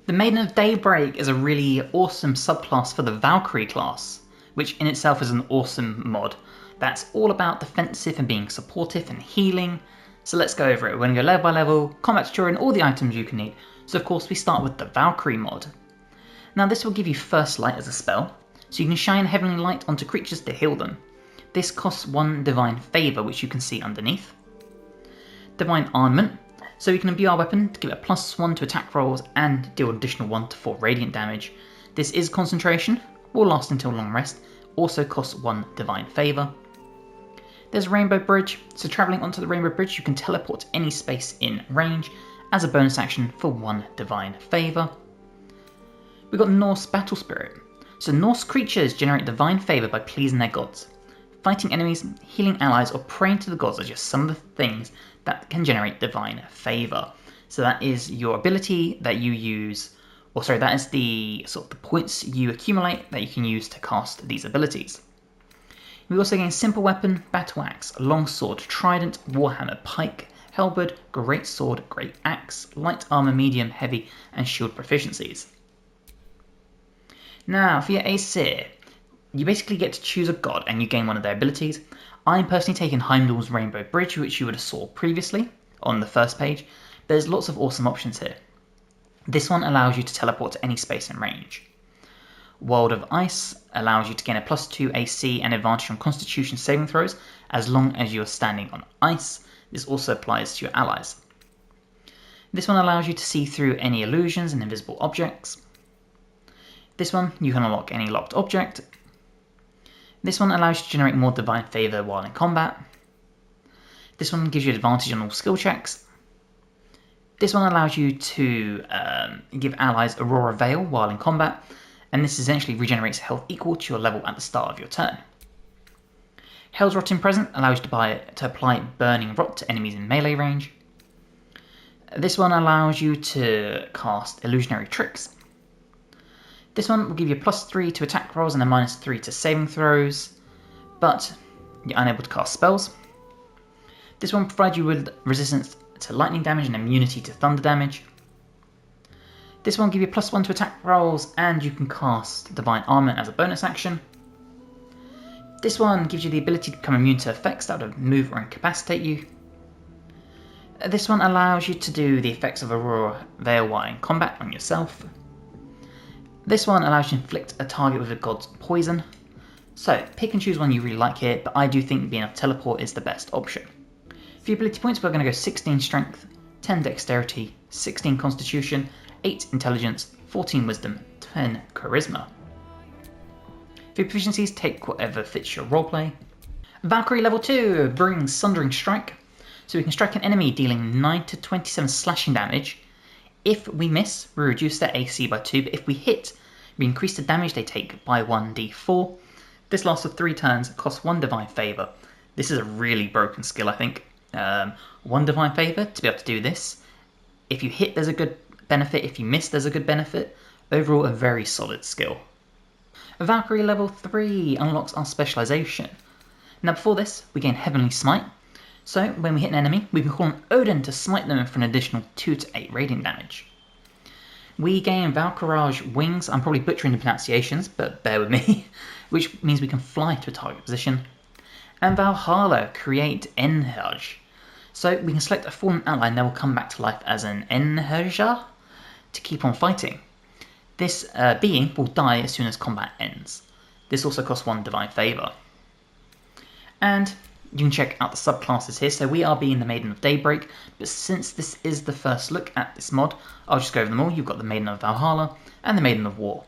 The Maiden of Daybreak is a really awesome subclass for the Valkyrie class, which in itself is an awesome mod that's all about defensive and being supportive and healing. So let's go over it. We're going to go level by level, combat tutorial, and all the items you can need. So of course we start with the Valkyrie mod. Now this will give you First Light as a spell, so you can shine heavenly light onto creatures to heal them. This costs 1 Divine Favour, which you can see underneath. Divine Armament, so you can imbue our weapon to give it a +1 to attack rolls and deal additional 1 to 4 radiant damage. This is concentration, will last until long rest, also costs 1 Divine Favour. There's Rainbow Bridge, so travelling onto the Rainbow Bridge you can teleport to any space in range as a bonus action for 1 Divine Favour. We've got Norse Battle Spirit, so Norse creatures generate Divine Favour by pleasing their gods. Fighting enemies, healing allies, or praying to the gods are just some of the things that can generate Divine Favour. So that is your ability that you use, that is the the points you accumulate that you can use to cast these abilities. We also gain Simple Weapon, Battle Axe, Longsword, Trident, Warhammer, Pike, Halberd, Great Sword, Great Axe, Light Armour, Medium, Heavy, and Shield proficiencies. Now for your Aesir, you basically get to choose a god and you gain one of their abilities. I'm personally taking Heimdall's Rainbow Bridge, which you would have saw previously on the first page. There's lots of awesome options here. This one allows you to teleport to any space in range. World of Ice allows you to gain a +2 AC and advantage on Constitution saving throws as long as you are standing on ice. This also applies to your allies. This one allows you to see through any illusions and invisible objects. This one, you can unlock any locked object. This one allows you to generate more Divine Favour while in combat. This one gives you advantage on all skill checks. This one allows you to give allies Aurora Veil while in combat, and this essentially regenerates health equal to your level at the start of your turn. Hell's Rotting Present allows you to apply Burning Rot to enemies in melee range. This one allows you to cast Illusionary Tricks. This one will give you a +3 to attack rolls and a -3 to saving throws, but you're unable to cast spells. This one provides you with resistance to lightning damage and immunity to thunder damage. This one will give you a +1 to attack rolls and you can cast Divine Armament as a bonus action. This one gives you the ability to become immune to effects that would move or incapacitate you. This one allows you to do the effects of Aurora Veil while in combat on yourself. This one allows you to inflict a target with a god's poison. So pick and choose one you really like here, but I do think being able to teleport is the best option. For your ability points, we're going to go 16 Strength, 10 Dexterity, 16 Constitution, 8 Intelligence, 14 Wisdom, 10 Charisma. For your proficiencies, take whatever fits your roleplay. Valkyrie level 2 brings Sundering Strike, so we can strike an enemy dealing 9 to 27 slashing damage. If we miss, we reduce their AC by 2, but if we hit, we increase the damage they take by 1d4. This lasts for 3 turns, costs 1 Divine Favour. This is a really broken skill, I think. 1 Divine Favour to be able to do this. If you hit, there's a good benefit. If you miss, there's a good benefit. Overall, a very solid skill. Valkyrie level 3 unlocks our specialisation. Now before this, we gain Heavenly Smite. So when we hit an enemy, we can call on Odin to smite them for an additional 2 to 8 radiant damage. We gain Valkyrie's Wings, I'm probably butchering the pronunciations, but bear with me, which means we can fly to a target position. And Valhalla create Enherj. So we can select a fallen ally and they will come back to life as an Enherja to keep on fighting. This being will die as soon as combat ends. This also costs 1 Divine Favour. And you can check out the subclasses here. So we are being the Maiden of Daybreak, but since this is the first look at this mod, I'll just go over them all. You've got the Maiden of Valhalla and the Maiden of War.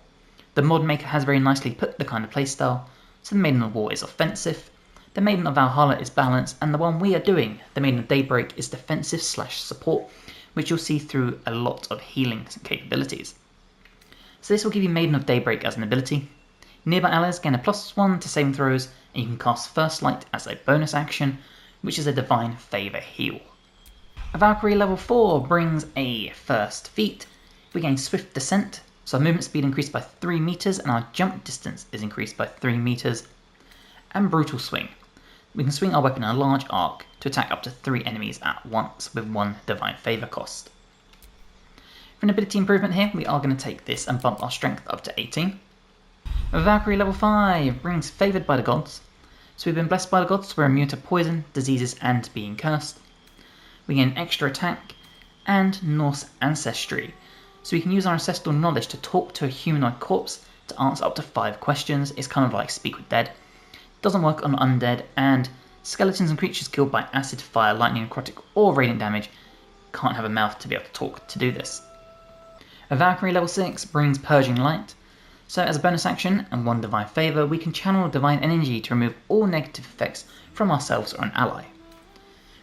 The mod maker has very nicely put the kind of playstyle. So the Maiden of War is offensive, the Maiden of Valhalla is balanced, and the one we are doing, the Maiden of Daybreak, is defensive/support, which you'll see through a lot of healing capabilities. So this will give you Maiden of Daybreak as an ability. Nearby allies gain a +1 to saving throws, and you can cast First Light as a bonus action, which is a Divine Favour heal. A Valkyrie level 4 brings a First Feat. We gain Swift Descent, so our movement speed increased by 3 meters, and our jump distance is increased by 3 meters. And Brutal Swing. We can swing our weapon in a large arc to attack up to 3 enemies at once with 1 Divine Favour cost. For an ability improvement here, we are going to take this and bump our strength up to 18. Valkyrie level 5 brings Favoured by the Gods. So we've been blessed by the gods, so we're immune to poison, diseases and being cursed. We gain extra attack and Norse ancestry. So we can use our ancestral knowledge to talk to a humanoid corpse to answer up to 5 questions. It's kind of like Speak with Dead. Doesn't work on undead, and skeletons and creatures killed by acid, fire, lightning, necrotic or radiant damage can't have a mouth to be able to talk to do this. A Valkyrie level 6 brings Purging Light. So as a bonus action and 1 Divine Favour, we can channel Divine Energy to remove all negative effects from ourselves or an ally.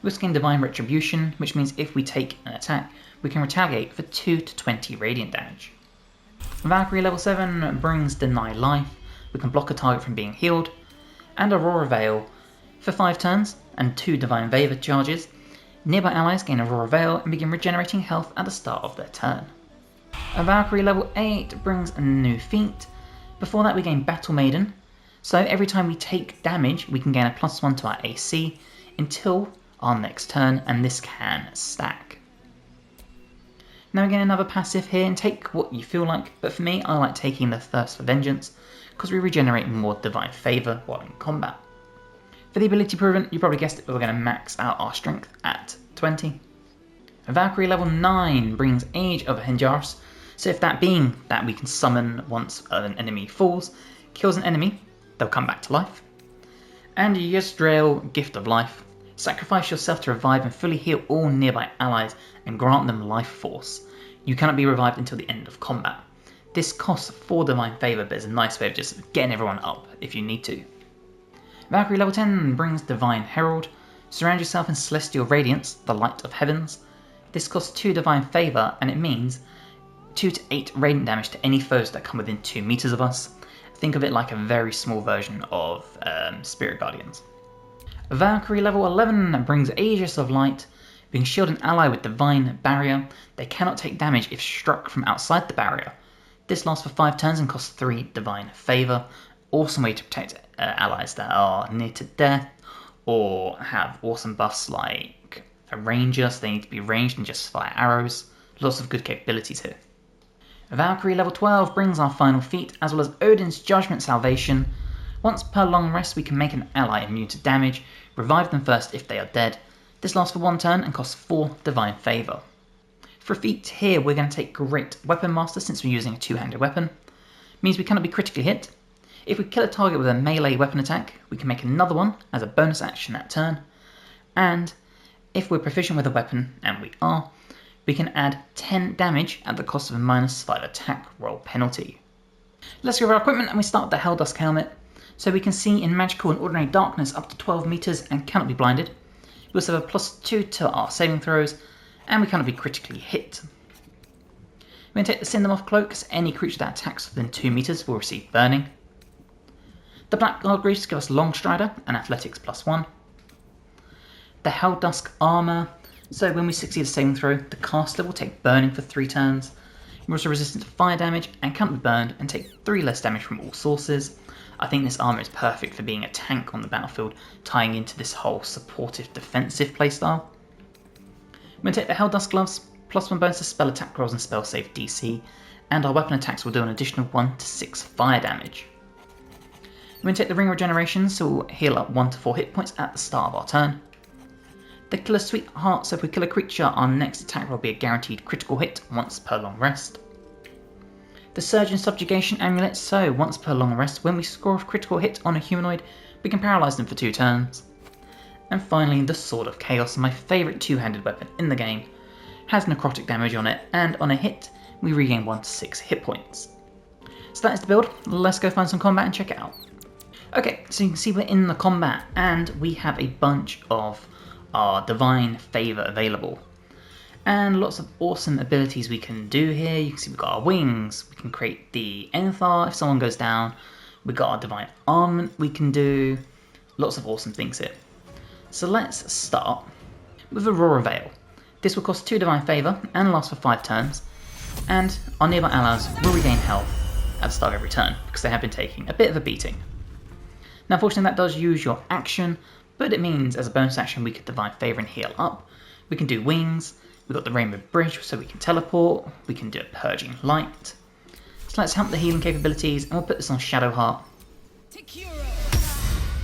We also gain Divine Retribution, which means if we take an attack, we can retaliate for 2 to 20 radiant damage. Valkyrie level 7 brings Deny Life. We can block a target from being healed. And Aurora Veil. For 5 turns and 2 Divine Favour charges, nearby allies gain Aurora Veil and begin regenerating health at the start of their turn. A Valkyrie level 8 brings a new feat. Before that we gain Battle Maiden, so every time we take damage we can gain a +1 to our AC until our next turn, and this can stack. Now we get another passive here, and take what you feel like, but for me I like taking the Thirst for Vengeance because we regenerate more Divine Favour while in combat. For the ability improvement, you probably guessed it, but we're going to max out our strength at 20. Valkyrie level 9 brings Age of Henjaris, so if that being that we can summon once an enemy falls, kills an enemy, they'll come back to life. And Yezdrael, Gift of Life. Sacrifice yourself to revive and fully heal all nearby allies and grant them life force. You cannot be revived until the end of combat. This costs 4 Divine Favour, but is a nice way of just getting everyone up if you need to. Valkyrie level 10 brings Divine Herald. Surround yourself in Celestial Radiance, the light of heavens. This costs 2 Divine Favour, and it means 2 to 8 radiant damage to any foes that come within 2 meters of us. Think of it like a very small version of Spirit Guardians. Valkyrie level 11 brings Aegis of Light. We can shield an ally with Divine Barrier. They cannot take damage if struck from outside the barrier. This lasts for 5 turns and costs 3 Divine Favour. Awesome way to protect allies that are near to death or have awesome buffs like a ranger, so they need to be ranged and just fire arrows. Lots of good capabilities here. Valkyrie level 12 brings our final feat, as well as Odin's Judgment Salvation. Once per long rest we can make an ally immune to damage, revive them first if they are dead. This lasts for 1 turn and costs 4 Divine Favour. For a feat here we're going to take Great Weapon Master, since we're using a 2-handed weapon. Means we cannot be critically hit. If we kill a target with a melee weapon attack, we can make another one as a bonus action that turn. And if we're proficient with a weapon, and we are, we can add 10 damage at the cost of a -5 attack roll penalty. Let's go over our equipment, and we start with the Helldusk Helmet. So we can see in magical and ordinary darkness up to 12 meters and cannot be blinded. We also have a +2 to our saving throws, and we cannot be critically hit. We're going to take the Cindermoth Cloak, as any creature that attacks within 2 meters will receive burning. The Black Guard Greaves give us Long Strider and Athletics +1. The Helldusk Armour, so when we succeed a saving throw, the caster will take burning for 3 turns. We're also resistant to fire damage and cannot be burned, and take 3 less damage from all sources. I think this armour is perfect for being a tank on the battlefield, tying into this whole supportive defensive playstyle. We're going to take the Helldusk Gloves, +1 bonus to spell attack rolls and spell save DC, and our weapon attacks will do an additional 1 to 6 fire damage. We're going to take the Ring Regeneration, so we'll heal up 1 to 4 hit points at the start of our turn. The Killer Sweetheart, so if we kill a creature, our next attack will be a guaranteed critical hit once per long rest. The Surgeon Subjugation Amulet, so once per long rest, when we score a critical hit on a humanoid, we can paralyse them for 2 turns. And finally, the Sword of Chaos, my favourite 2-handed weapon in the game, has necrotic damage on it, and on a hit, we regain 1 to 6 hit points. So that is the build. Let's go find some combat and check it out. Okay, so you can see we're in the combat, and we have a bunch of our Divine Favour available. And lots of awesome abilities we can do here. You can see we've got our wings, we can create the Enthar if someone goes down, we've got our Divine Armament we can do, lots of awesome things here. So let's start with Aurora Veil. This will cost 2 Divine Favour and last for 5 turns, and our nearby allies will regain health at the start of every turn, because they have been taking a bit of a beating. Now unfortunately that does use your action, but it means as a bonus action we could Divine Favour and heal up. We can do wings, We've got the Rainbow Bridge so we can teleport, we can do a Purging Light. So let's help the healing capabilities, and we'll put this on Shadow Heart.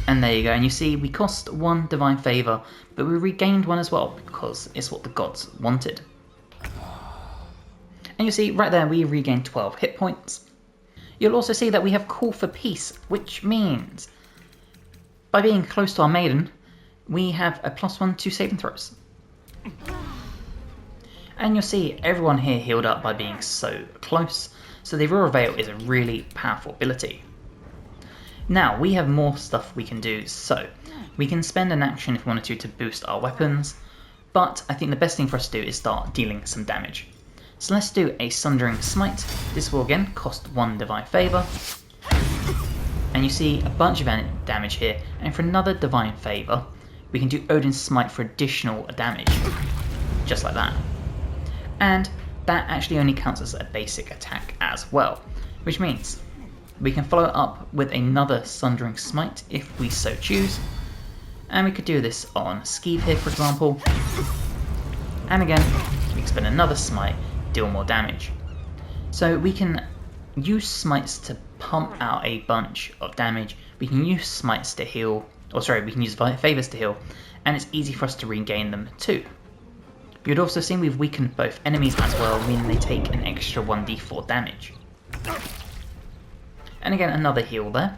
And there you go, and you see we cost 1 Divine Favour, but we regained 1 as well, because it's what the gods wanted. And you see, right there we regained 12 hit points. You'll also see that we have Call for Peace, which means, by being close to our Maiden, we have a +1 to saving throws. And you'll see everyone here healed up by being so close, so the Aurora Veil is a really powerful ability. Now, we have more stuff we can do, so we can spend an action if we wanted to boost our weapons, but I think the best thing for us to do is start dealing some damage. So let's do a Sundering Smite. This will again cost 1 Divine Favour. And you see a bunch of damage here, and for another Divine Favour, we can do Odin's Smite for additional damage. Just like that. And that actually only counts as a basic attack as well, which means we can follow it up with another Sundering Smite if we so choose. And we could do this on Skeeve here, for example. And again, we can spend another Smite, deal more damage. So we can use Smites to pump out a bunch of damage. We can use Smites to heal, or sorry, we can use Favours to heal, and it's easy for us to regain them too. You'd also see we've weakened both enemies as well, meaning they take an extra 1d4 damage. And again, another heal there.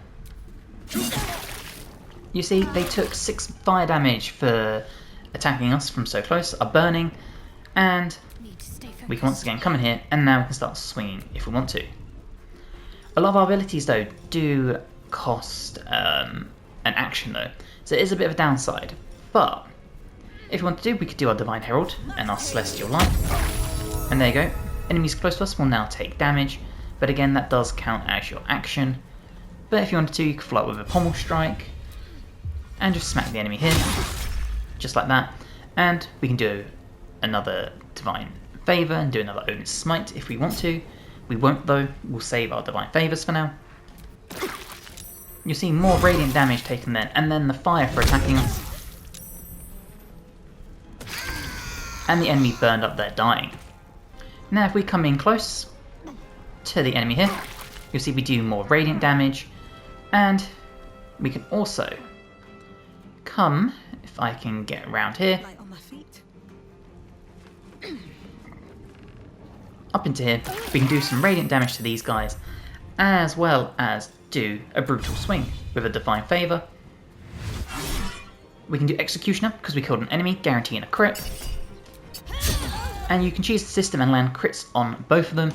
You see, they took 6 fire damage for attacking us from so close, are burning, and we can once again come in here, and now we can start swinging if we want to. A lot of our abilities, though, do cost an action, though, so it is a bit of a downside. But if we want to do, we could do our Divine Herald and our Celestial Light. And there you go. Enemies close to us will now take damage, but again, that does count as your action. But if you wanted to, you could fly with a Pommel Strike and just smack the enemy here, just like that. And we can do another Divine Favour and do another Odin's Smite if we want to. We won't though, we'll save our Divine Favours for now. You'll see more radiant damage taken then, and then the fire for attacking us. And the enemy burned up there, dying. Now if we come in close to the enemy here, you'll see we do more radiant damage, and we can also come, if I can get around here, up into here, we can do some radiant damage to these guys, as well as do a brutal swing with a Divine Favour. We can do Executioner because we killed an enemy, guaranteeing a crit. And you can choose the system and land crits on both of them,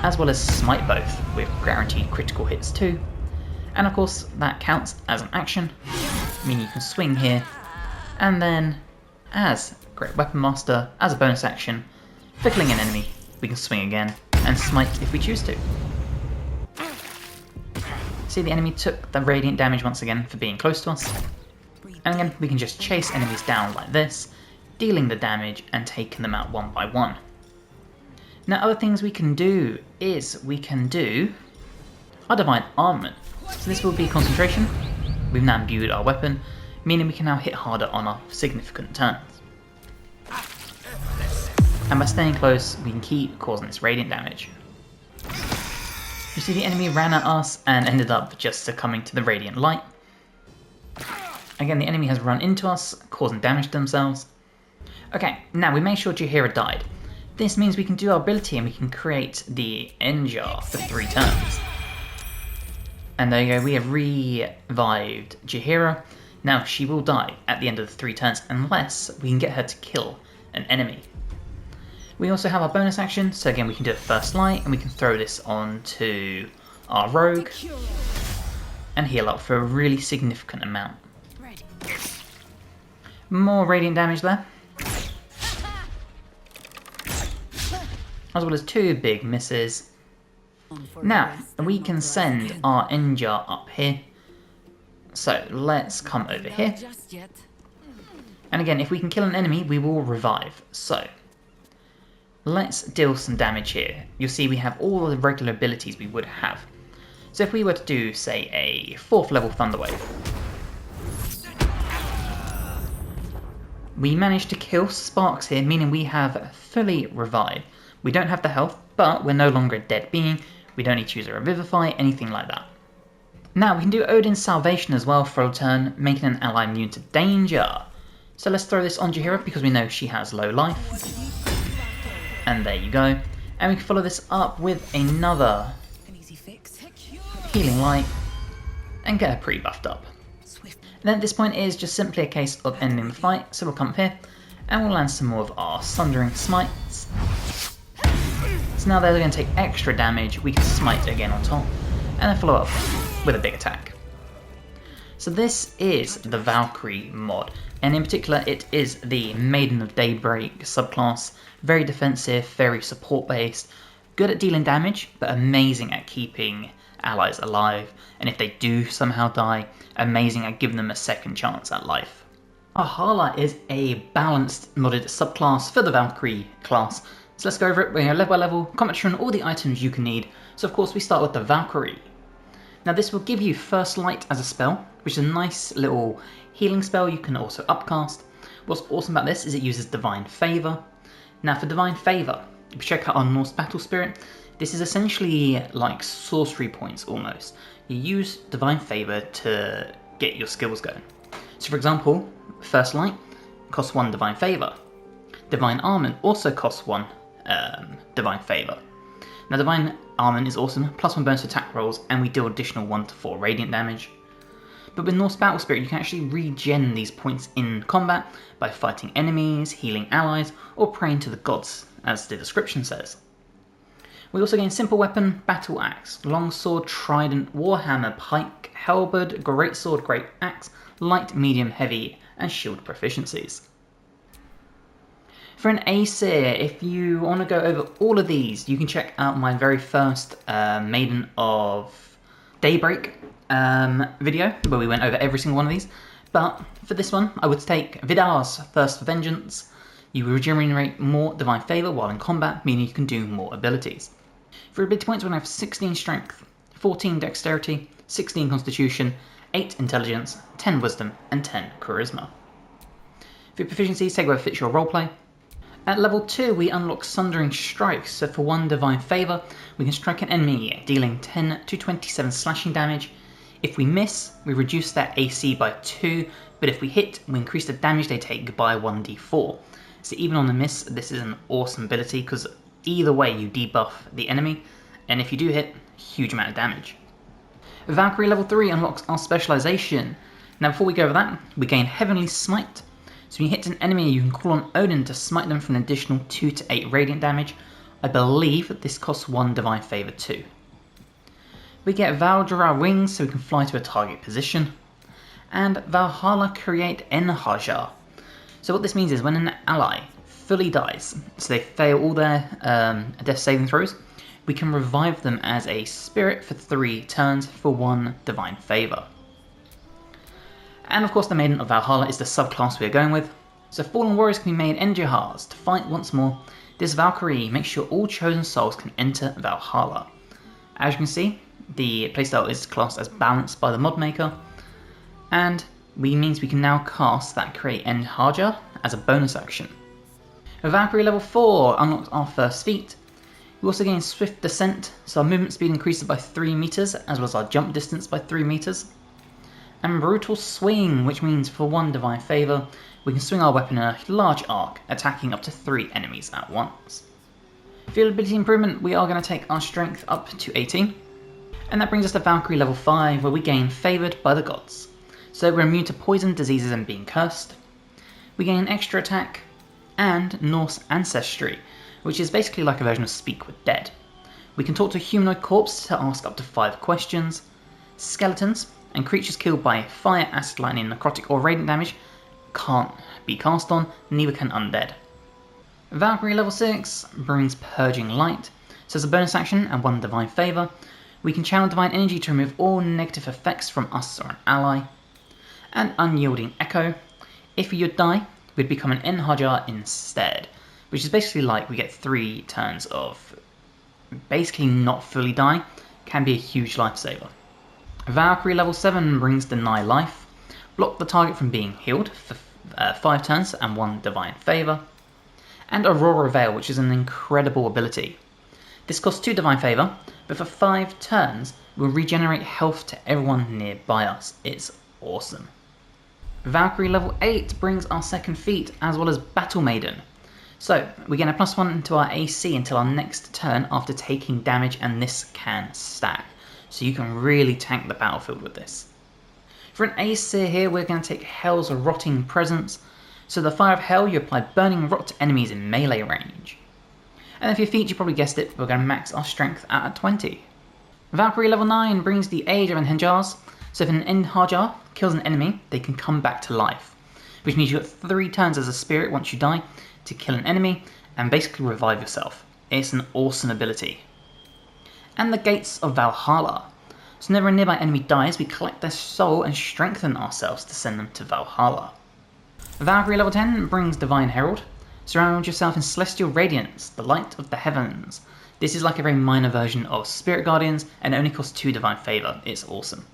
as well as smite both with guaranteed critical hits too. And of course that counts as an action, meaning you can swing here, and then as Great Weapon Master, as a bonus action, for killing an enemy, we can swing again and smite if we choose to. See, the enemy took the radiant damage once again for being close to us. And again, we can just chase enemies down like this, dealing the damage and taking them out one by one. Now, other things we can do is we can do our Divine Armament. So this will be concentration. We've now imbued our weapon, meaning we can now hit harder on our significant turns. And by staying close, we can keep causing this radiant damage. You see the enemy ran at us and ended up just succumbing to the radiant light. Again, the enemy has run into us, causing damage to themselves. Okay, now we made sure Jaheira died. This means we can do our ability and we can create the end jar for 3 turns. And there you go, we have revived Jaheira. Now she will die at the end of the 3 turns unless we can get her to kill an enemy. We also have our bonus action, so again we can do a First Light and we can throw this onto our rogue and heal up for a really significant amount. More radiant damage there. As well as 2 big misses. Now, we can send our end jar up here. So let's come over here. And again, if we can kill an enemy, we will revive. So let's deal some damage here. You'll see we have all of the regular abilities we would have. So if we were to do, say, a 4th level Thunderwave, We managed to kill Sparks here, meaning we have fully revived. We don't have the health, but we're no longer a dead being. We don't need to use a Revivify, anything like that. Now we can do Odin's Salvation as well for a turn, making an ally immune to danger. So let's throw this on Jaheira because we know she has low life. And there you go. And we can follow this up with another Healing Light and get her pretty buffed up. And then at this point it is just simply a case of ending the fight, so we'll come up here and we'll land some more of our Sundering Smites. So now they're going to take extra damage, we can smite again on top, and then follow up with a big attack. So this is the Valkyrie mod, and in particular it is the Maiden of Daybreak subclass. Very defensive, very support based, good at dealing damage, but amazing at keeping allies alive, and if they do somehow die, amazing at giving them a second chance at life. Valhalla is a balanced modded subclass for the Valkyrie class, so let's go over it. We're going to level by level, commentary on all the items you can need. So of course we start with the Valkyrie. Now this will give you First Light as a spell, which is a nice little healing spell you can also upcast. What's awesome about this is it uses Divine Favour. Now for Divine Favour, if you check out our Norse Battle Spirit, this is essentially like sorcery points almost. You use Divine Favour to get your skills going. So for example, First Light costs 1 Divine Favour. Divine Armament also costs 1 Divine Favour. Now Divine Armament is awesome, +1 bonus attack rolls, and we deal additional 1 to 4 radiant damage. But with Norse Battle Spirit you can actually regen these points in combat by fighting enemies, healing allies, or praying to the gods, as the description says. We also gain Simple Weapon, Battle Axe, Longsword, Trident, Warhammer, Pike, Halberd, Greatsword, Great Axe, Light, Medium, Heavy, and Shield proficiencies. For an Aesir, if you want to go over all of these, you can check out my very first Maiden of Daybreak video, where we went over every single one of these. But for this one, I would take Vidar's Thirst for Vengeance. You regenerate more Divine Favour while in combat, meaning you can do more abilities. For ability points, we're going to have 16 Strength, 14 Dexterity, 16 Constitution, 8 Intelligence, 10 Wisdom, and 10 Charisma. For your proficiencies, take whatever fits your roleplay. At level 2, we unlock Sundering Strikes, so for 1 Divine Favour, we can strike an enemy, dealing 10 to 27 slashing damage. If we miss, we reduce their AC by 2, but if we hit, we increase the damage they take by 1d4. So even on the miss, this is an awesome ability, because either way you debuff the enemy, and if you do hit, huge amount of damage. Valkyrie level 3 unlocks our specialization. Now before we go over that, we gain Heavenly Smite. So when you hit an enemy, you can call on Odin to smite them for an additional 2 to 8 radiant damage. I believe that this costs 1 Divine Favour too. We get Valdur Wings, so we can fly to a target position. And Valhalla Create Enhaja. So what this means is when an ally fully dies, so they fail all their death saving throws, we can revive them as a spirit for 3 turns for 1 Divine Favour. And of course the Maiden of Valhalla is the subclass we are going with. So Fallen Warriors can be made Endjahars to fight once more. This Valkyrie makes sure all chosen souls can enter Valhalla. As you can see, the playstyle is classed as balanced by the mod maker, and means we can now cast that Create Endhaja as a bonus action. Valkyrie level 4 unlocks our first feat. We also gain Swift Descent, so our movement speed increases by 3 meters, as well as our jump distance by 3 meters. And Brutal Swing, which means for 1 Divine Favour, we can swing our weapon in a large arc, attacking up to 3 enemies at once. For ability improvement, we are going to take our strength up to 18. And that brings us to Valkyrie level 5, where we gain Favoured by the Gods. So we're immune to poison, diseases, and being cursed. We gain extra attack, and Norse Ancestry, which is basically like a version of Speak with Dead. We can talk to a humanoid corpse to ask up to 5 questions. Skeletons and creatures killed by fire, acid, lightning, necrotic, or radiant damage can't be cast on, neither can undead. Valkyrie level 6 brings Purging Light, so as a bonus action and 1 Divine Favour, we can channel Divine Energy to remove all negative effects from us or an ally. And Unyielding Echo, if we would die, we'd become an Enhaja instead, which is basically like we get 3 turns of basically not fully die, can be a huge lifesaver. Valkyrie level 7 brings Deny Life, block the target from being healed for 5 turns and 1 Divine Favour. And Aurora Veil, which is an incredible ability. This costs 2 Divine Favour, but for 5 turns will regenerate health to everyone nearby us. It's awesome. Valkyrie level 8 brings our second feat, as well as Battle Maiden. So, we get a +1 to our AC until our next turn after taking damage, and this can stack. So you can really tank the battlefield with this. For an AC here, we're going to take Hell's Rotting Presence. So the Fire of Hell, you apply Burning Rot to enemies in melee range. And then for your feat, you probably guessed it, we're going to max our strength at 20. Valkyrie level 9 brings the Age of Enhajars. So if an Enhajar kills an enemy, they can come back to life. Which means you've got 3 turns as a spirit once you die to kill an enemy and basically revive yourself. It's an awesome ability. And the Gates of Valhalla. So whenever a nearby enemy dies, we collect their soul and strengthen ourselves to send them to Valhalla. Valkyrie level 10 brings Divine Herald. Surround yourself in celestial radiance, the light of the heavens. This is like a very minor version of Spirit Guardians and only costs 2 Divine Favour. It's awesome.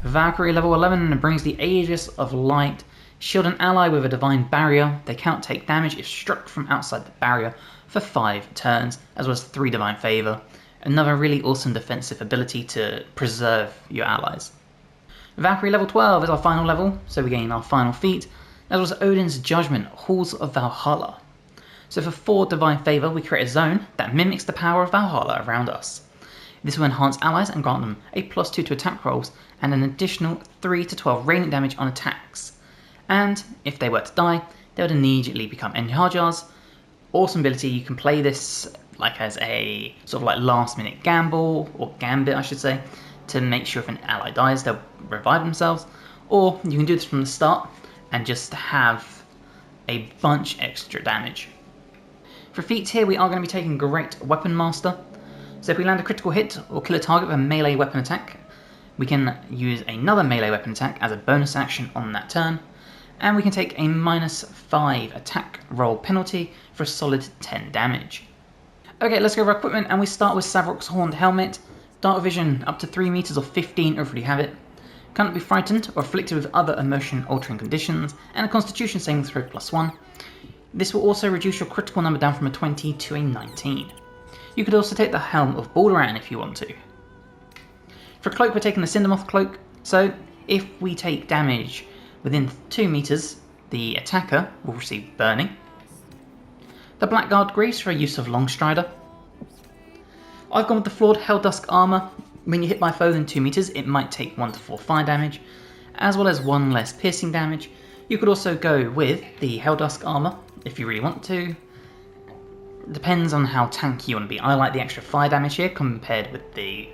Valkyrie level 11 brings the Aegis of Light. Shield an ally with a Divine Barrier. They cannot take damage if struck from outside the barrier for 5 turns, as well as 3 Divine Favour. Another really awesome defensive ability to preserve your allies. Valkyrie level 12 is our final level, so we gain our final feat, as well as Odin's Judgment, Halls of Valhalla. So for 4 Divine Favour, we create a zone that mimics the power of Valhalla around us. This will enhance allies and grant them a +2 to attack rolls and an additional 3 to 12 radiant damage on attacks. And if they were to die, they would immediately become Enhajars. Awesome ability, you can play this like as a sort of like last minute gamble, or gambit I should say, to make sure if an ally dies they'll revive themselves, or you can do this from the start and just have a bunch extra damage. For feats here we are going to be taking Great Weapon Master. So if we land a critical hit or kill a target with a melee weapon attack, we can use another melee weapon attack as a bonus action on that turn, and we can take a -5 attack roll penalty for a solid 10 damage. Okay, let's go over equipment, and we start with Savrok's Horned Helmet. Dark Vision up to 3 meters or 15 if you have it. Cannot be frightened or afflicted with other emotion altering conditions, and a Constitution saving throw +1. This will also reduce your critical number down from a 20 to a 19. You could also take the Helm of Baldur if you want to. For Cloak, we're taking the Cindermoth Cloak, so if we take damage within 2 meters, the attacker will receive burning. The Blackguard Greaves for a use of Longstrider. I've gone with the Flawed Helldusk Armour. When you hit by a foe within 2 meters, it might take 1 to 4 fire damage, as well as 1 less piercing damage. You could also go with the Helldusk Armour if you really want to. Depends on how tanky you want to be. I like the extra fire damage here compared with the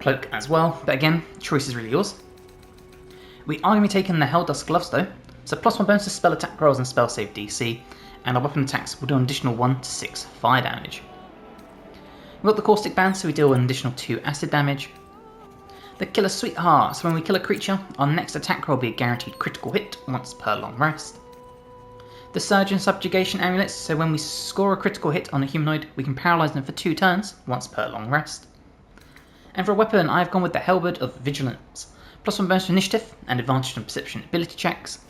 Cloak as well, but again, choice is really yours. We are going to be taking the Helldusk Gloves though, so +1 bonus to spell attack rolls and spell save DC, and our weapon attacks will do an additional 1 to 6 fire damage. We've got the Caustic Band, so we deal an additional 2 acid damage. The Killer Sweetheart, so when we kill a creature, our next attack roll will be a guaranteed critical hit once per long rest. The Surgeon Subjugation Amulets, so when we score a critical hit on a humanoid, we can paralyse them for 2 turns, once per long rest. And for a weapon, I've gone with the Halberd of Vigilance. +1 bonus to initiative and advantage on perception ability checks.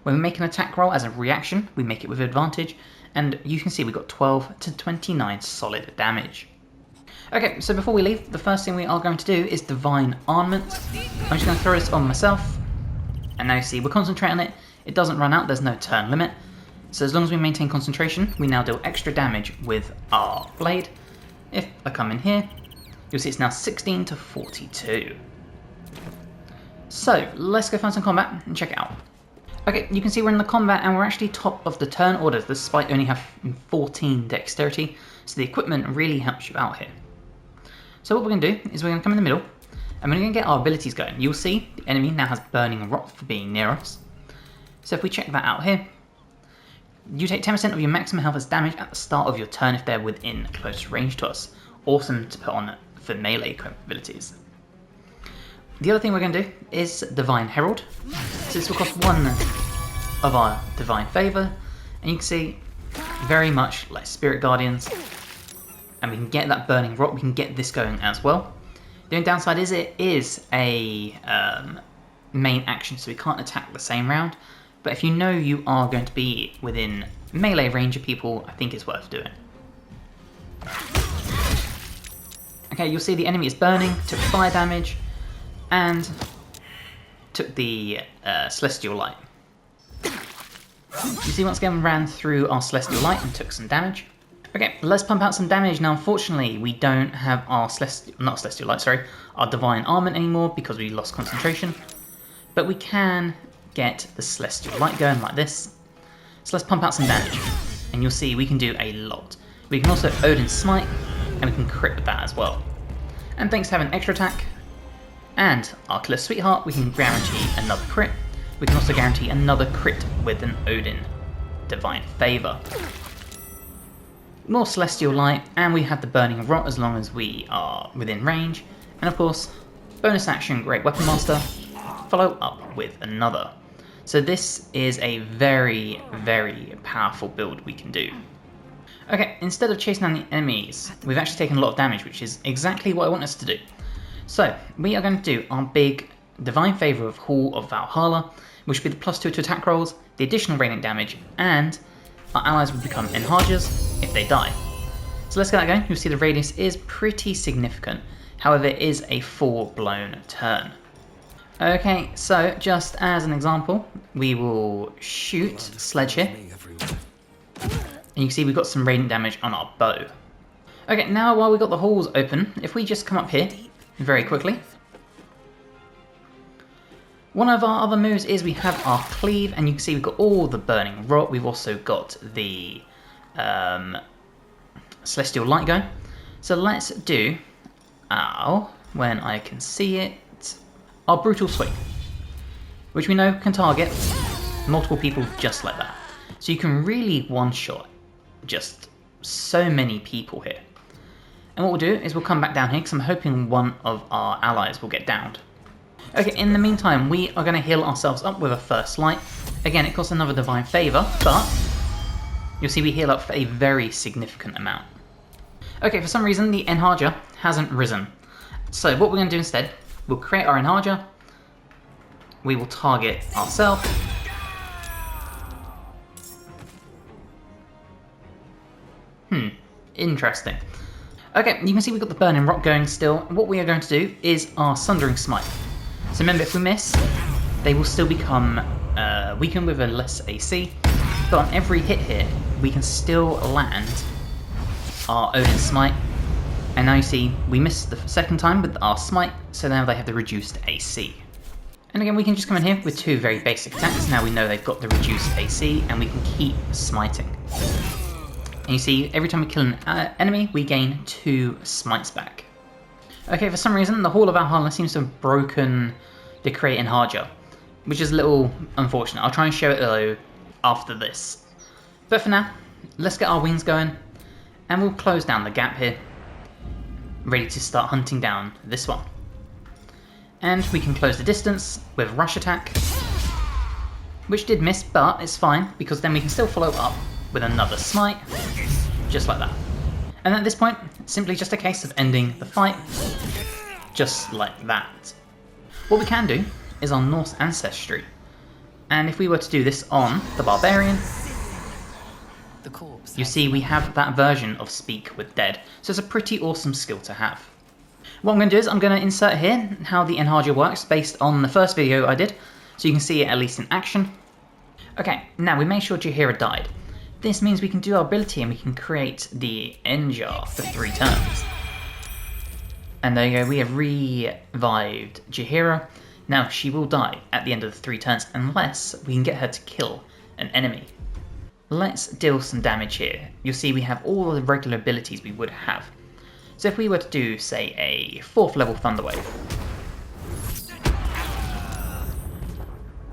When we make an attack roll as a reaction, we make it with advantage, and you can see we've got 12 to 29 solid damage. Okay, so before we leave, the first thing we are going to do is Divine Armament. I'm just going to throw this on myself, and now you see we're concentrating on it. It doesn't run out, there's no turn limit. So as long as we maintain concentration, we now deal extra damage with our blade. If I come in here, you'll see it's now 16 to 42. So let's go find some combat and check it out. Okay, you can see we're in the combat and we're actually top of the turn order despite only having 14 dexterity, so the equipment really helps you out here. So what we're going to do is we're going to come in the middle and we're going to get our abilities going. You'll see the enemy now has Burning Rot for being near us. So if we check that out here, you take 10% of your maximum health as damage at the start of your turn if they're within close range to us. Awesome to put on for melee capabilities. The other thing we're going to do is Divine Herald. So this will cost 1 of our Divine Favour, and you can see very much like Spirit Guardians, and we can get that Burning Rot, we can get this going as well. The only downside is it is a main action, so we can't attack the same round. But if you know you are going to be within melee range of people, I think it's worth doing. Okay, you'll see the enemy is burning, took fire damage, and took the Celestial Light. You see, once again, ran through our Celestial Light and took some damage. Okay, let's pump out some damage. Now, unfortunately, we don't have our Celestial Light, sorry, our Divine Armament anymore because we lost concentration. But we can get the Celestial Light going like this. So let's pump out some damage. And you'll see we can do a lot. We can also Odin Smite, and we can crit with that as well. And thanks to having extra attack and our Killer Sweetheart, we can guarantee another crit. We can also guarantee another crit with an Odin Divine Favour. More Celestial Light, and we have the Burning Rot as long as we are within range. And of course, bonus action Great Weapon Master, follow up with another. So this is a very, very powerful build we can do. Okay, instead of chasing down the enemies, we've actually taken a lot of damage, which is exactly what I want us to do. So, we are going to do our big Divine Favour of Hall of Valhalla, which will be the +2 to attack rolls, the additional radiant damage, and our allies will become Enhargers if they die. So let's get that going. You'll see the radius is pretty significant, however it is a full-blown turn. Okay, so just as an example, we will shoot Sledge here. And you can see we've got some radiant damage on our bow. Okay, now while we've got the halls open, if we just come up here very quickly. One of our other moves is we have our Cleave, and you can see we've got all the Burning Rot. We've also got the Celestial Light going. So let's do when I can see it, our Brutal Sweep, which we know can target multiple people just like that. So you can really one-shot just so many people here. And what we'll do is we'll come back down here because I'm hoping one of our allies will get downed. Okay, in the meantime, we are going to heal ourselves up with a First Light. Again, it costs another Divine Favour, but you'll see we heal up for a very significant amount. Okay, for some reason, the Enharger hasn't risen. So what we're going to do instead, we'll create our Enharger. We will target ourselves. Interesting. Okay, you can see we've got the Burning Rock going still. What we are going to do is our Sundering Smite. So remember, if we miss, they will still become weakened with a less AC. But on every hit here, we can still land our Odin Smite. And now you see, we missed the second time with our Smite, so now they have the reduced AC. And again, we can just come in here with two very basic attacks. Now we know they've got the reduced AC, and we can keep smiting. And you see, every time we kill an enemy, we gain 2 smites back. Okay, for some reason, the Hall of Valhalla seems to have broken the Create Enharger, which is a little unfortunate. I'll try and show it though after this. But for now, let's get our wings going, and we'll close down the gap here, ready to start hunting down this one. And we can close the distance with Rush Attack, which did miss, but it's fine, because then we can still follow up with another Smite, just like that. And at this point, it's simply just a case of ending the fight, just like that. What we can do is our Norse Ancestry, and if we were to do this on the Barbarian, you see we have that version of Speak with Dead, so it's a pretty awesome skill to have. What I'm going to do is I'm going to insert here how the Enharger works based on the first video I did, so you can see it at least in action. Okay, now we made sure Jaheira died. This means we can do our ability and we can create the Enjar for 3 turns. And there you go, we have revived Jaheira. Now she will die at the end of the 3 turns unless we can get her to kill an enemy. Let's deal some damage here. You'll see we have all the regular abilities we would have. So if we were to do, say, a 4th level Thunderwave,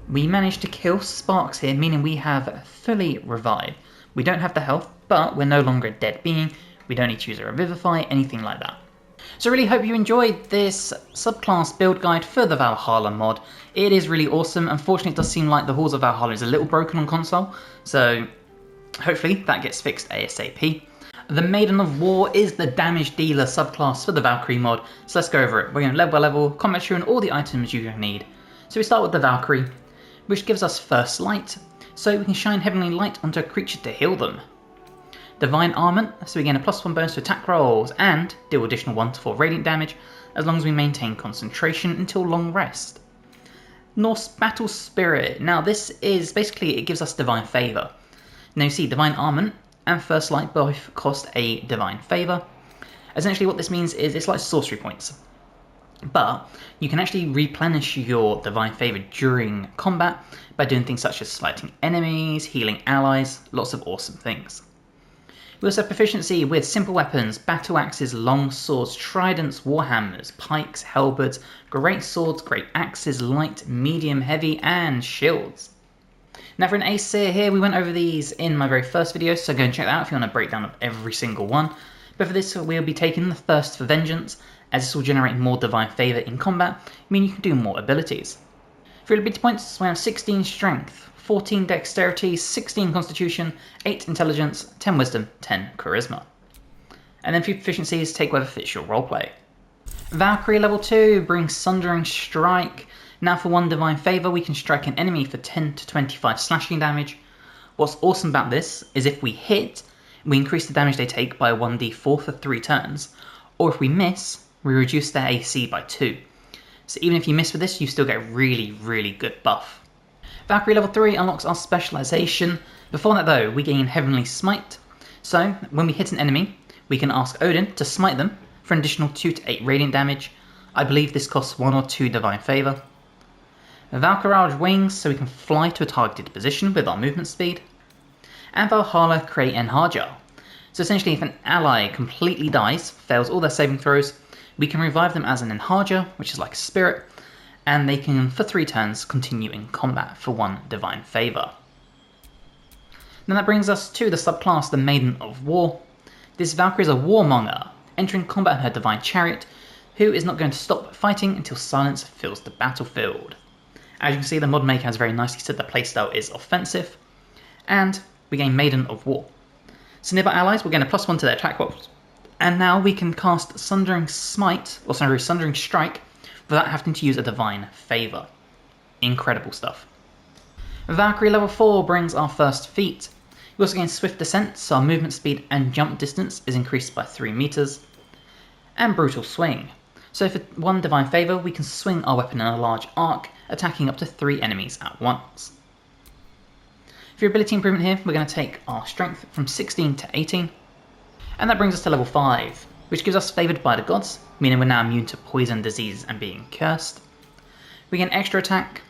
we managed to kill Sparks here, meaning we have fully revived. We don't have the health, but we're no longer a dead being. We don't need to use a Revivify, anything like that. So I really hope you enjoyed this subclass build guide for the Valhalla mod. It is really awesome. Unfortunately, it does seem like the Halls of Valhalla is a little broken on console, so hopefully that gets fixed ASAP. The Maiden of War is the damage dealer subclass for the Valkyrie mod, so let's go over it. We're going level by level, combat true, and all the items you need. So we start with the Valkyrie, which gives us First Light, so we can shine Heavenly Light onto a creature to heal them. Divine Armament, so we gain a +1 bonus to attack rolls, and deal additional 1 to 4 radiant damage, as long as we maintain concentration until long rest. Norse Battle Spirit, now this is basically, it gives us Divine Favour. Now you see, Divine Armament and First Light both cost a Divine Favour. Essentially what this means is it's like sorcery points. But you can actually replenish your Divine Favour during combat by doing things such as slighting enemies, healing allies, lots of awesome things. We also have proficiency with simple weapons, battle axes, long swords, tridents, warhammers, pikes, halberds, great swords, great axes, light, medium, heavy, and shields. Now for an Aesir here, we went over these in my very first video, so go and check that out if you want a breakdown of every single one. But for this, we'll be taking the Thirst for Vengeance, as this will generate more Divine Favour in combat, meaning you can do more abilities. For your ability points, we have 16 Strength, 14 Dexterity, 16 Constitution, 8 Intelligence, 10 Wisdom, 10 Charisma. And then for your proficiencies, take whatever fits your roleplay. Valkyrie level 2 brings Sundering Strike. Now for 1 Divine Favour, we can strike an enemy for 10 to 25 slashing damage. What's awesome about this is if we hit, we increase the damage they take by 1d4 for 3 turns, or if we miss, we reduce their AC by 2. So even if you miss with this, you still get a really good buff. Valkyrie level 3 unlocks our specialization. Before that though, we gain Heavenly Smite. So when we hit an enemy, we can ask Odin to smite them for an additional 2 to 8 radiant damage. I believe this costs 1 or 2 Divine Favour. Valkyrie Wings, so we can fly to a targeted position with our movement speed. And Valhalla create Enharja. So essentially if an ally completely dies, fails all their saving throws, we can revive them as an Enharja, which is like a spirit, and they can, for 3 turns, continue in combat for 1 Divine Favour. Then that brings us to the subclass, the Maiden of War. This Valkyrie is a warmonger, entering combat in her Divine Chariot, who is not going to stop fighting until silence fills the battlefield. As you can see, the mod maker has very nicely said the playstyle is offensive, and we gain Maiden of War. So nearby allies will gain a +1 to their attack rolls, and now we can cast Sundering Smite, or sorry, Sundering Strike, without having to use a Divine Favour. Incredible stuff. Valkyrie level 4 brings our first feat. We also gain Swift Descent, so our movement speed and jump distance is increased by 3 meters. And Brutal Swing. So for 1 Divine Favour, we can swing our weapon in a large arc, attacking up to 3 enemies at once. For your ability improvement here, we're going to take our strength from 16 to 18. And that brings us to level 5, which gives us Favoured by the Gods, meaning we're now immune to poison, disease, and being cursed. We get extra attack,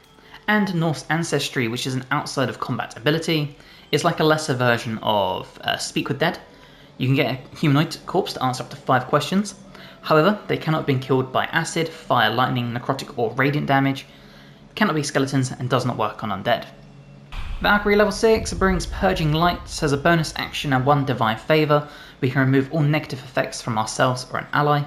and Norse Ancestry, which is an outside of combat ability. It's like a lesser version of Speak with Dead. You can get a humanoid corpse to answer up to 5 questions. However, they cannot have been killed by acid, fire, lightning, necrotic, or radiant damage, cannot be skeletons, and does not work on undead. Valkyrie level 6 brings Purging Light as a bonus action and 1 Divine Favour. We can remove all negative effects from ourselves or an ally.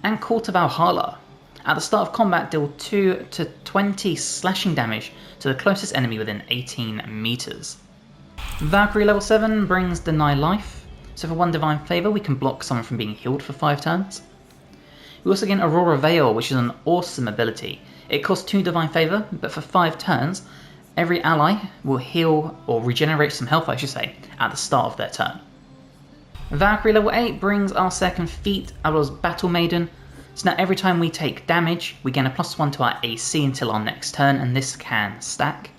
And Call to Valhalla. At the start of combat, deal 2 to 20 slashing damage to the closest enemy within 18 meters. Valkyrie level 7 brings Deny Life. So for 1 Divine Favour, we can block someone from being healed for 5 turns. We also gain Aurora Veil, which is an awesome ability. It costs 2 Divine Favour, but for 5 turns, every ally will heal, or regenerate some health I should say, at the start of their turn. Valkyrie level 8 brings our second feat, as Battle Maiden. So now every time we take damage, we gain a +1 to our AC until our next turn, and this can stack.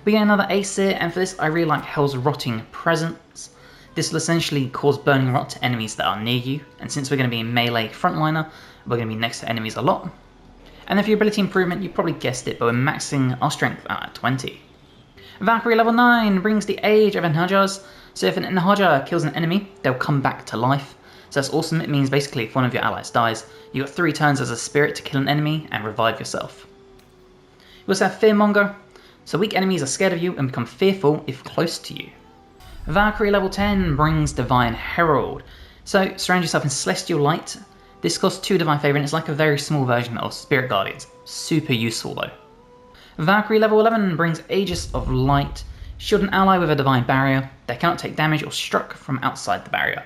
We get another Aesir, and for this I really like Hell's Rotting Presence. This will essentially cause burning rot to enemies that are near you, and since we're going to be a melee frontliner, we're going to be next to enemies a lot. And then for your ability improvement, you probably guessed it, but we're maxing our strength out at 20. Valkyrie level 9 brings the Age of Enharjas. So if an Enharja kills an enemy, they'll come back to life. So that's awesome. It means basically if one of your allies dies, you've got 3 turns as a spirit to kill an enemy and revive yourself. You also have Fearmonger. So weak enemies are scared of you and become fearful if close to you. Valkyrie level 10 brings Divine Herald. So surround yourself in Celestial Light. This costs 2 Divine Favour and it's like a very small version of Spirit Guardians. Super useful though. Valkyrie level 11 brings Aegis of Light. Shield an ally with a Divine Barrier. They cannot take damage or struck from outside the barrier.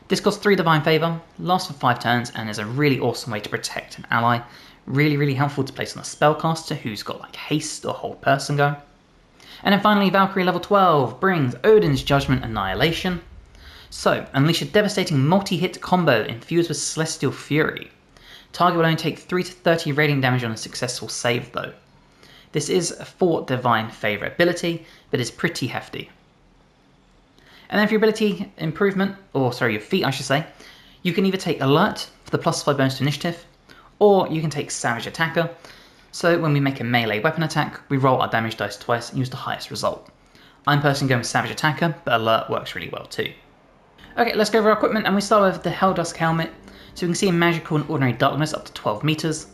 This costs 3 Divine Favour, lasts for 5 turns and is a really awesome way to protect an ally. Really, really helpful to place on a spellcaster who's got like haste or hold person go. And then finally, Valkyrie level 12 brings Odin's Judgment Annihilation. So, unleash a devastating multi-hit combo infused with Celestial Fury. Target will only take 3 to 30 radiant damage on a successful save though. This is for Divine Favour ability, but is pretty hefty. And then for your ability improvement, your feat I should say, you can either take Alert for the +5 bonus to initiative, or you can take Savage Attacker. So when we make a melee weapon attack, we roll our damage dice twice and use the highest result. I'm personally going with Savage Attacker, but Alert works really well too. Okay, let's go over our equipment, and we start with the Helldusk Helmet. So we can see in Magical and Ordinary Darkness up to 12 meters.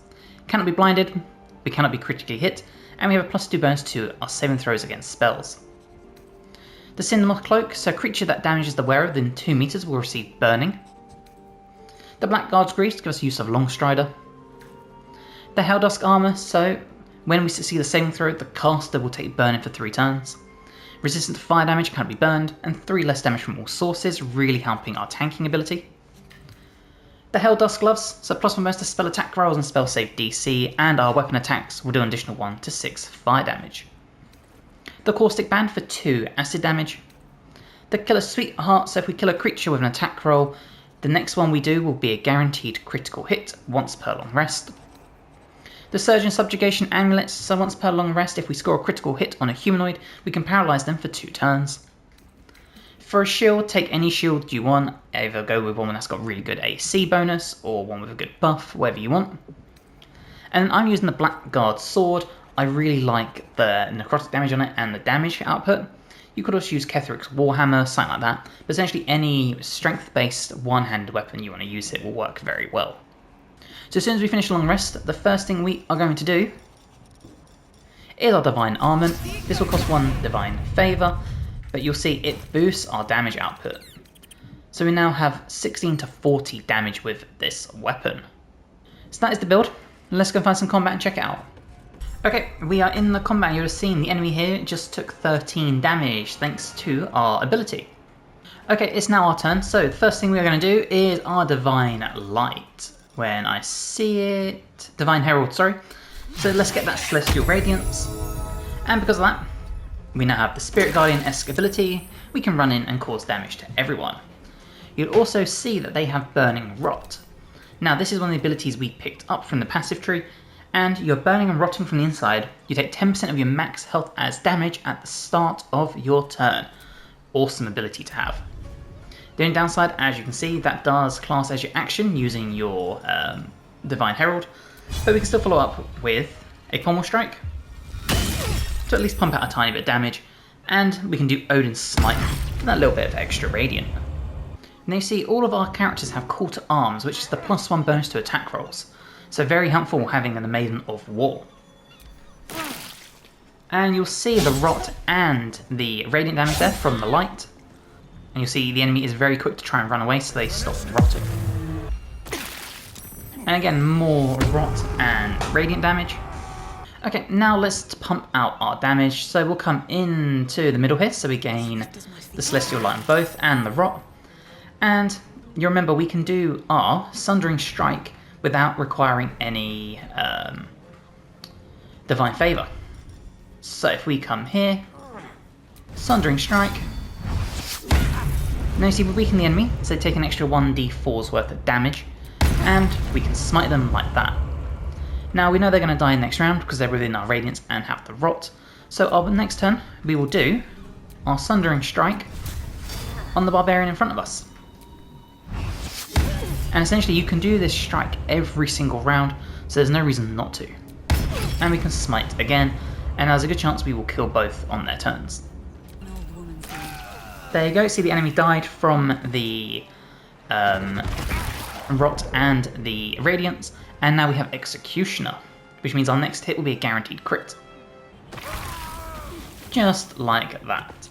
Cannot be blinded, we cannot be critically hit, and we have a +2 bonus to our saving throws against spells. The Cindermoth Cloak, so a creature that damages the wearer within 2 meters will receive Burning. The Blackguard's Grease gives us use of Longstrider. The Helldusk Armour, so when we succeed the saving throw, the caster will take Burning for 3 turns. Resistant to fire damage can't be burned, and 3 less damage from all sources, really helping our tanking ability. The Helldusk Gloves, so +1 bonus to spell attack rolls and spell save DC, and our weapon attacks will do an additional 1 to 6 fire damage. The Caustic Band for 2 acid damage. The Killer Sweetheart, so if we kill a creature with an attack roll, the next one we do will be a guaranteed critical hit once per long rest. The Surgeon Subjugation Amulet, so once per long rest if we score a critical hit on a humanoid, we can paralyse them for 2 turns. For a shield, take any shield you want, either go with one that's got really good AC bonus, or one with a good buff, whatever you want. And I'm using the Blackguard Sword. I really like the necrotic damage on it and the damage output. You could also use Ketheric's Warhammer, something like that, but essentially any strength-based one-handed weapon you want to use it will work very well. So as soon as we finish a long rest, the first thing we are going to do is our Divine Armament. This will cost 1 Divine Favour, but you'll see it boosts our damage output. So we now have 16 to 40 damage with this weapon. So that is the build. Let's go find some combat and check it out. Okay, we are in the combat. You would have seen the enemy here just took 13 damage thanks to our ability. Okay, it's now our turn. So the first thing we are going to do is our Divine Light. When I see it... Divine Herald, sorry. So let's get that Celestial Radiance. And because of that, we now have the Spirit Guardian-esque ability. We can run in and cause damage to everyone. You'll also see that they have Burning Rot. Now this is one of the abilities we picked up from the passive tree, and you're burning and rotting from the inside. You take 10% of your max health as damage at the start of your turn. Awesome ability to have. The only downside, as you can see, that does class as your action using your Divine Herald, but we can still follow up with a Pommel Strike to at least pump out a tiny bit of damage, and we can do Odin's Smite for that little bit of extra radiant. Now you see all of our characters have Call to Arms, which is the +1 bonus to attack rolls, so very helpful having in the Maiden of War. And you'll see the rot and the radiant damage there from the light, and you'll see the enemy is very quick to try and run away, so they stop rotting. And again, more rot and radiant damage. Okay, now let's pump out our damage. So we'll come into the middle here, so we gain the Celestial Light on both and the Rot. And you remember we can do our Sundering Strike without requiring any Divine Favour. So if we come here, Sundering Strike. Now you see we weaken the enemy, so they take an extra 1d4's worth of damage, and we can smite them like that. Now we know they're going to die next round because they're within our Radiance and have the Rot. So our next turn we will do our Sundering Strike on the Barbarian in front of us. And essentially you can do this strike every single round, so there's no reason not to. And we can smite again, and there's a good chance we will kill both on their turns. There you go, see the enemy died from the Rot and the Radiance. And now we have Executioner, which means our next hit will be a guaranteed crit. Just like that.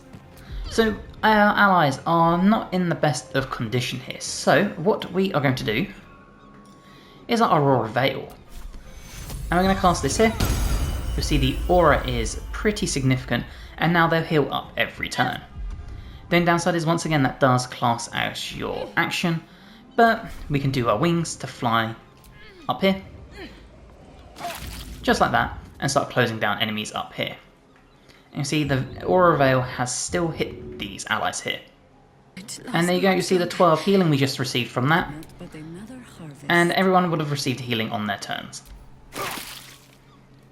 So our allies are not in the best of condition here, so what we are going to do is our Aurora Veil. And we're going to cast this here. You'll see the aura is pretty significant, and now they'll heal up every turn. The only downside is once again that does class as your action, but we can do our wings to fly up here. just like that, and start closing down enemies up here. And you see the Aura Veil has still hit these allies here. And there you go, you see the 12 healing we just received from that. And everyone would have received healing on their turns.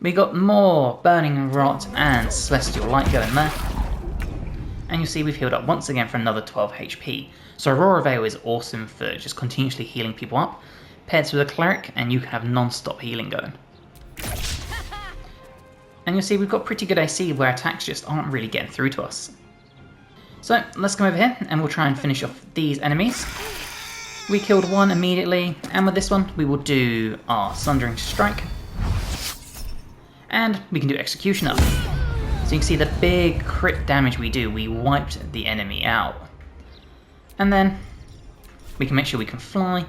We got more Burning Rot and Celestial Light going there. And you see we've healed up once again for another 12 HP. So Aurora Veil is awesome for just continuously healing people up. Paired with a Cleric, and you can have non-stop healing going. And you'll see we've got pretty good AC where attacks just aren't really getting through to us. So let's come over here and we'll try and finish off these enemies. We killed one immediately, and with this one we will do our Sundering Strike. And we can do Executioner. So you can see the big crit damage we do, we wiped the enemy out. And then we can make sure we can fly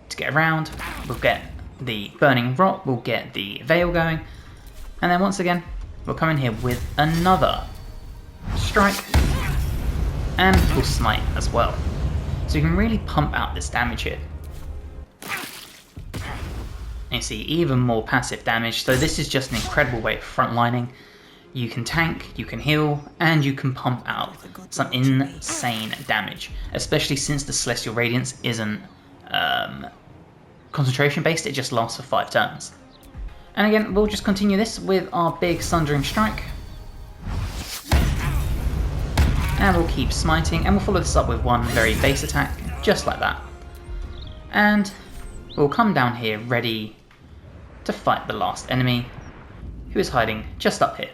to get around. We'll get the Burning Rot, we'll get the Veil going. And then once again, we'll come in here with another Strike. And we'll Smite as well. So you can really pump out this damage here. And you see even more passive damage, so this is just an incredible way of frontlining. You can tank, you can heal, and you can pump out some insane damage, especially since the Celestial Radiance isn't concentration based, it just lasts for 5 turns. And again, we'll just continue this with our big Sundering Strike. And we'll keep smiting, and we'll follow this up with one very base attack, just like that. And we'll come down here ready to fight the last enemy, who is hiding just up here.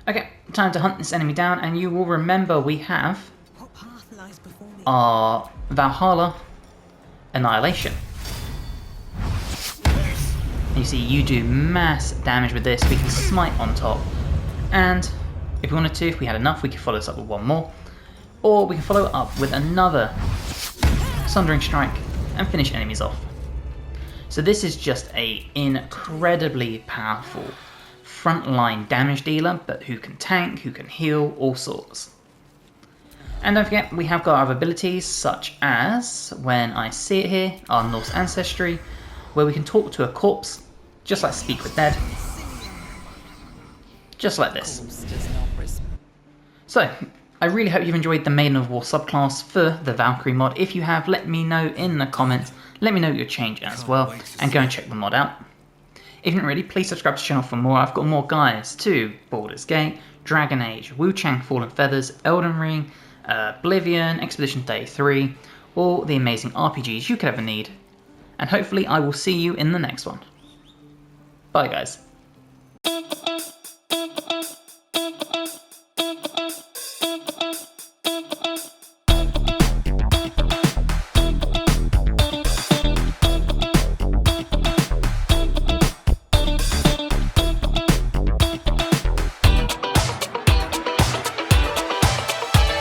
Okay, time to hunt this enemy down, and you will remember we have our Valhalla Annihilation. And you see you do mass damage with this, we can smite on top, and if we wanted to, if we had enough, we could follow this up with one more, or we can follow it up with another Sundering Strike and finish enemies off. So this is just an incredibly powerful frontline damage dealer, but who can tank, who can heal, all sorts. And don't forget, we have got our abilities such as, when I see it here, our Norse Ancestry, where we can talk to a corpse, just like Speak with Dead, just like this. So, I really hope you've enjoyed the Maiden of War subclass for the Valkyrie mod. If you have, let me know in the comments, let me know your change as well, and go and check the mod out. If you're not ready, please subscribe to the channel for more. I've got more guides to Baldur's Gate, Dragon Age, Wu Chang Fallen Feathers, Elden Ring, Oblivion, Expedition 33, all the amazing RPGs you could ever need. And hopefully I will see you in the next one. Bye guys.